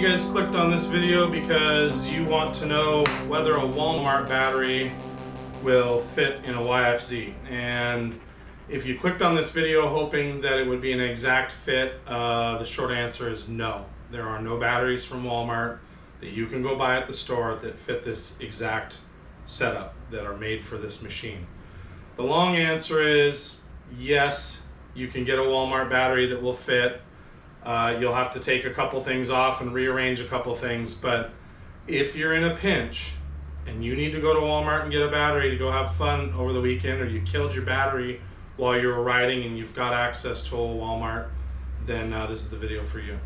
you guys clicked on this video because you want to know whether a Walmart battery will fit in a YFZ. And if you clicked on this video hoping that it would be an exact fit, the short answer is no. There are no batteries from Walmart that you can go buy at the store that fit this exact setup that are made for this machine. The long answer is yes, you can get a Walmart battery that will fit. You'll have to take a couple things off and rearrange a couple things, but if you're in a pinch and you need to go to Walmart and get a battery to go have fun over the weekend, or you killed your battery while you were riding and you've got access to a Walmart, then this is the video for you.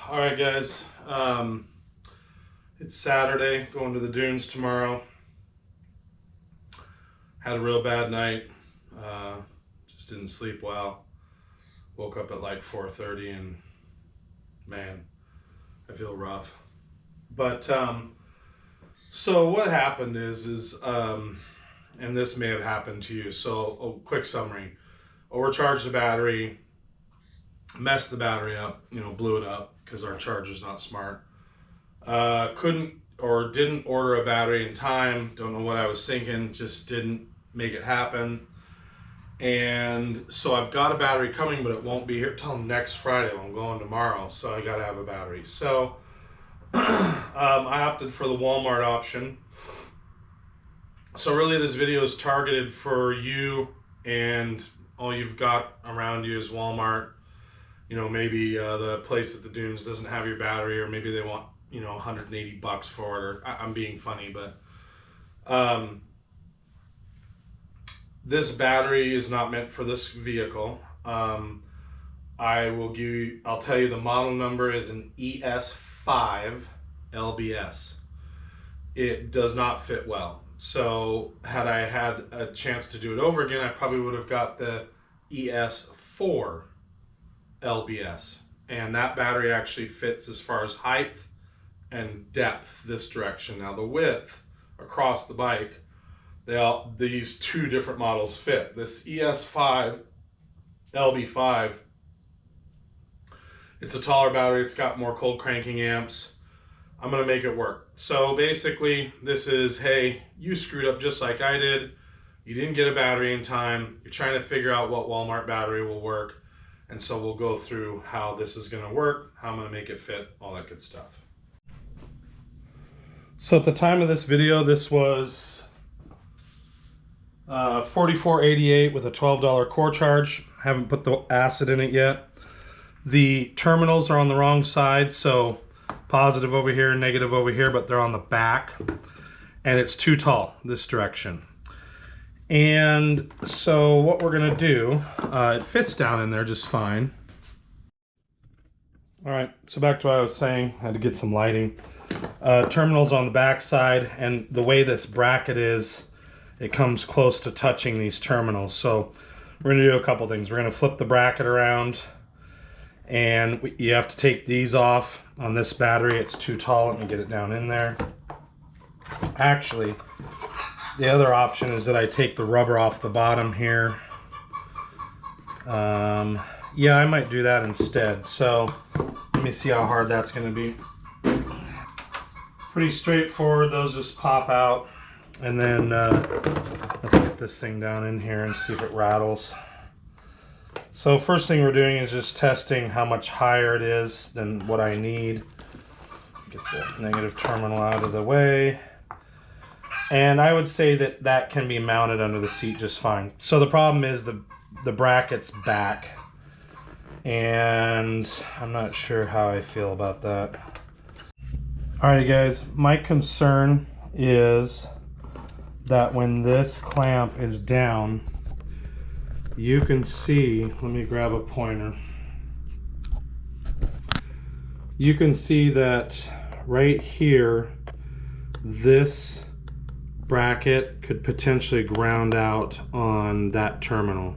All right, guys, it's Saturday, going to the dunes tomorrow. Had a real bad night, just didn't sleep well. Woke up at like 4:30 and man, I feel rough. But so what happened is and this may have happened to you. So a quick summary: overcharged the battery, messed the battery up, blew it up because our charger's not smart. Couldn't or didn't order a battery in time. Don't know what I was thinking, just didn't make it happen. And so I've got a battery coming, but it won't be here till next Friday. I'm going tomorrow, so I gotta have a battery. So I opted for the Walmart option. So really this video is targeted for you, and all you've got around you is Walmart. Maybe the place at the dunes doesn't have your battery, or maybe they want 180 bucks for it, or I'm being funny, but this battery is not meant for this vehicle. I'll tell you the model number is an ES5 LBS. It does not fit well. So had I had a chance to do it over again, I probably would have got the ES4 LBS. And that battery actually fits as far as height and depth this direction. Now the width across the bike, these two different models fit. This ES5 LB5, it's a taller battery, it's got more cold cranking amps. I'm gonna make it work. So basically this is, hey, you screwed up just like I did. You didn't get a battery in time. You're trying to figure out what Walmart battery will work. And so we'll go through how this is gonna work, how I'm gonna make it fit, all that good stuff. So at the time of this video, this was $44.88 with a $12 core charge. Haven't put the acid in it yet. The terminals are on the wrong side, so positive over here, negative over here, but they're on the back, and it's too tall this direction. And so what we're gonna do, it fits down in there just fine. All right, so back to what I was saying, I had to get some lighting. Terminals on the back side, and the way this bracket is, it comes close to touching these terminals. So we're gonna do a couple things. We're gonna flip the bracket around, and you have to take these off on this battery. It's too tall. Let me get it down in there. Actually, the other option is that I take the rubber off the bottom here. Yeah, I might do that instead. So let me see how hard that's gonna be. Pretty straightforward. Those just pop out. And then let's get this thing down in here and see if it rattles. So first thing we're doing is just testing how much higher it is than what I need. Get the negative terminal out of the way. And I would say that that can be mounted under the seat just fine. So the problem is the bracket's back, and I'm not sure how I feel about that. Alrighty guys, my concern is that when this clamp is down, you can see, let me grab a pointer. You can see that right here, this bracket could potentially ground out on that terminal.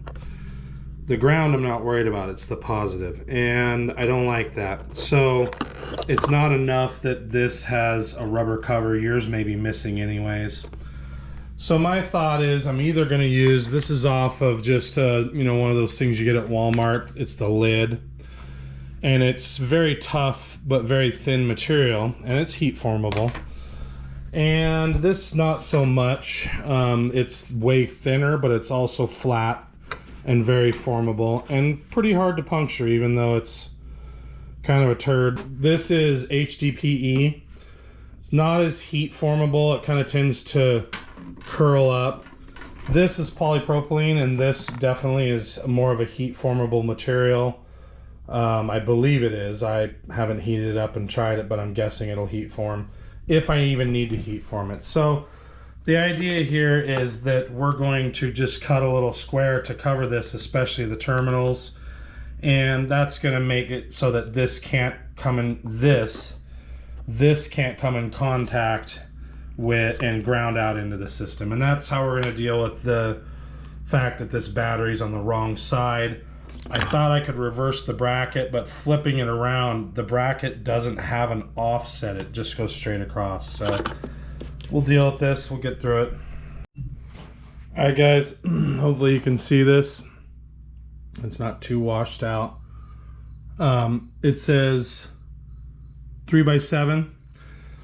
The ground I'm not worried about, it's the positive, and I don't like that. So it's not enough that this has a rubber cover. Yours may be missing anyways. So my thought is I'm either going to use, this is off of just one of those things you get at Walmart. It's the lid, and it's very tough but very thin material, and it's heat formable. And this not so much. It's way thinner, but it's also flat and very formable and pretty hard to puncture, even though it's kind of a turd. This is HDPE. It's not as heat formable. It kind of tends to curl up. This is polypropylene, and this definitely is more of a heat formable material. I believe it is. I haven't heated it up and tried it, but I'm guessing it'll heat form if I even need to heat form it. So the idea here is that we're going to just cut a little square to cover this, especially the terminals, and that's going to make it so that this can't come in, this can't come in contact with and ground out into the system. And that's how we're going to deal with the fact that this battery's on the wrong side. I thought I could reverse the bracket, but flipping it around, the bracket doesn't have an offset. It just goes straight across. So we'll deal with this. We'll get through it. All right, guys. Hopefully you can see this. It's not too washed out. It says 3x7.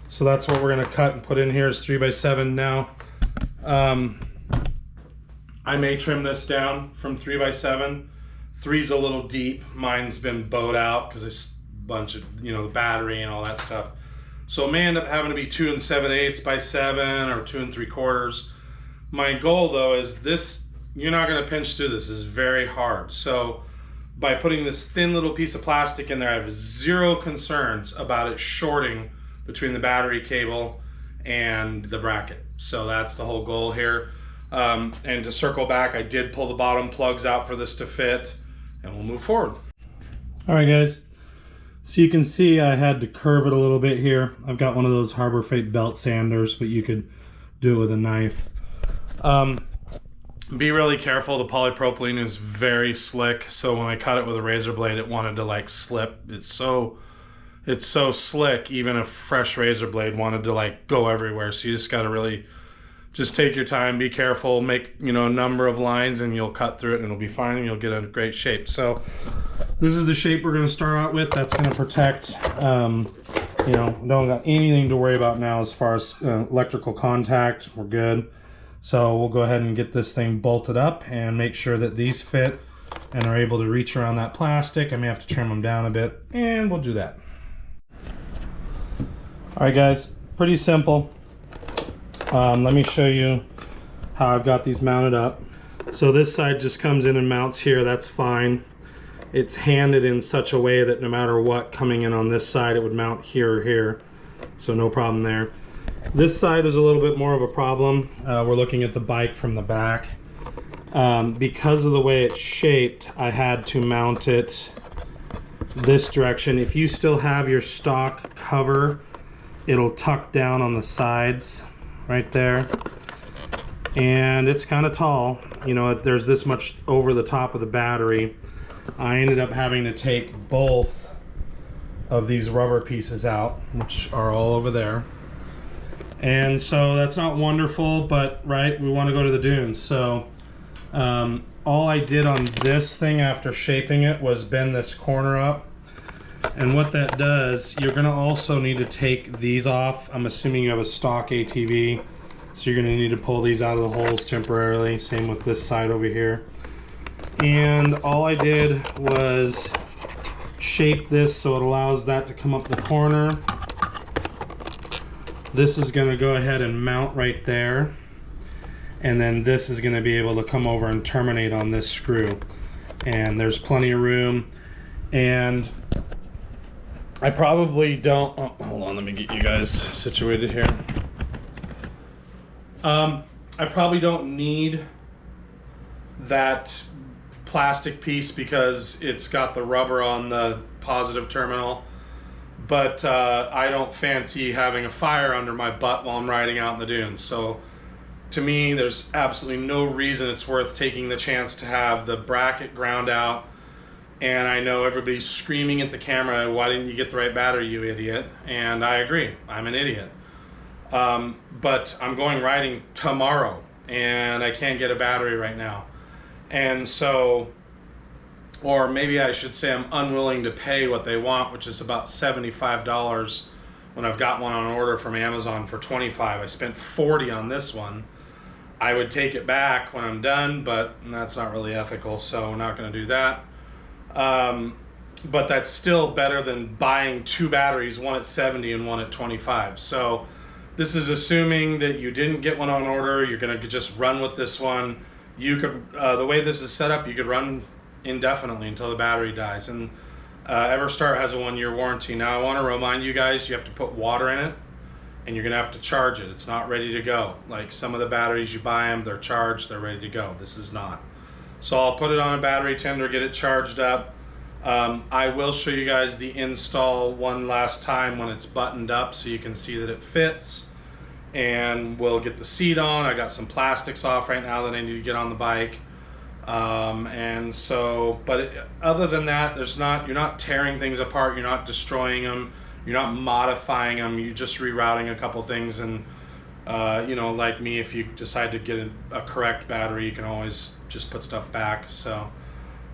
So that's what we're going to cut and put in here is 3x7 now. I may trim this down from 3x7. 3's a little deep. Mine's been bowed out because it's a bunch of, you know, the battery and all that stuff. So it may end up having to be 2 7/8 by 7 or 2 3/4. My goal though is this, you're not going to pinch through this. This is very hard. So by putting this thin little piece of plastic in there, I have zero concerns about it shorting between the battery cable and the bracket. So that's the whole goal here. And to circle back, I did pull the bottom plugs out for this to fit, and we'll move forward. All right, guys. So you can see I had to curve it a little bit here. I've got one of those Harbor Freight belt sanders, but you could do it with a knife. Be really careful. The polypropylene is very slick, so when I cut it with a razor blade, it wanted to like slip. It's so slick, even a fresh razor blade wanted to like go everywhere. So you just got to really just take your time, be careful, make, you know, a number of lines, and you'll cut through it and it'll be fine and you'll get a great shape. So this is the shape we're going to start out with. That's going to protect, you know, don't got anything to worry about now as far as electrical contact. We're good. So we'll go ahead and get this thing bolted up and make sure that these fit and are able to reach around that plastic. I may have to trim them down a bit, and we'll do that. All right, guys, pretty simple. Let me show you how I've got these mounted up. So this side just comes in and mounts here. That's fine. It's handed in such a way that no matter what coming in on this side, it would mount here or here. So no problem there. This side is a little bit more of a problem. We're looking at the bike from the back. Because of the way it's shaped, I had to mount it this direction. If you still have your stock cover, it'll tuck down on the sides right there, and it's kind of tall, you know, there's this much over the top of the battery. I ended up having to take both of these rubber pieces out, which are all over there, and so that's not wonderful, but right, we want to go to the dunes. So all I did on this thing after shaping it was bend this corner up. And what that does, you're going to also need to take these off. I'm assuming you have a stock ATV, so you're going to need to pull these out of the holes temporarily. Same with this side over here. And all I did was shape this so it allows that to come up the corner. This is going to go ahead and mount right there. And then this is going to be able to come over and terminate on this screw. And there's plenty of room. And I probably don't, oh, hold on, let me get you guys situated here. I probably don't need that plastic piece because it's got the rubber on the positive terminal, but I don't fancy having a fire under my butt while I'm riding out in the dunes. So to me, there's absolutely no reason it's worth taking the chance to have the bracket ground out. And I know everybody's screaming at the camera, why didn't you get the right battery, you idiot? And I agree, I'm an idiot. But I'm going riding tomorrow and I can't get a battery right now. And so or maybe I should say I'm unwilling to pay what they want, which is about $75 when I've got one on order from Amazon for $25. I spent $40 on this one. I would take it back when I'm done, but that's not really ethical, so we're not going to do that. But that's still better than buying two batteries, one at 70 and one at 25. So this is assuming that you didn't get one on order. You're going to just run with this one. You could, the way this is set up, you could run indefinitely until the battery dies. And EverStart has a 1-year warranty. Now I want to remind you guys, you have to put water in it, and you're going to have to charge it. It's not ready to go. Like some of the batteries, you buy them, they're charged, they're ready to go. This is not. So I'll put it on a battery tender, get it charged up. I will show you guys the install one last time when it's buttoned up so you can see that it fits. And we'll get the seat on. I got some plastics off right now that I need to get on the bike. And so, but other than that, you're not tearing things apart, you're not destroying them, you're not modifying them, you're just rerouting a couple things. And you know, like me, if you decide to get a correct battery, you can always just put stuff back. So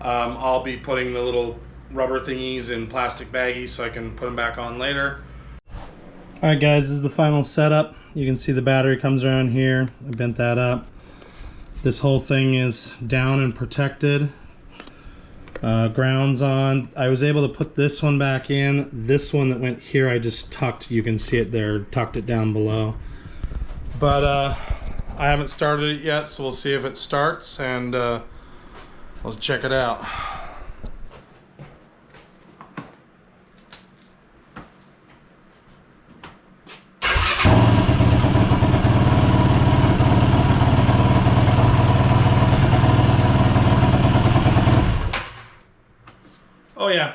I'll be putting the little rubber thingies in plastic baggies so I can put them back on later. Alright guys, this is the final setup. You can see the battery comes around here. I bent that up. This whole thing is down and protected. Ground's on. I was able to put this one back in. This one that went here, I just tucked. You can see it there, tucked it down below. But I haven't started it yet, so we'll see if it starts, and let's check it out. Oh yeah,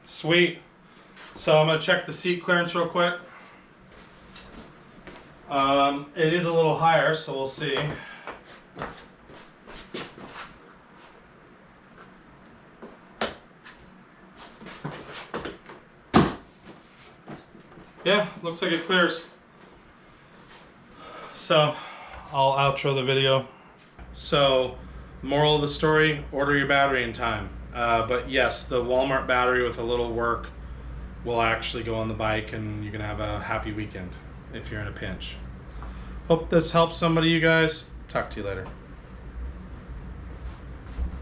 sweet. So I'm gonna check the seat clearance real quick. It is a little higher, so we'll see. Yeah, looks like it clears. So I'll outro the video. So moral of the story, order your battery in time. But yes, the Walmart battery with a little work will actually go on the bike, and you can have a happy weekend if you're in a pinch. Hope this helps somebody, you guys. Talk to you later.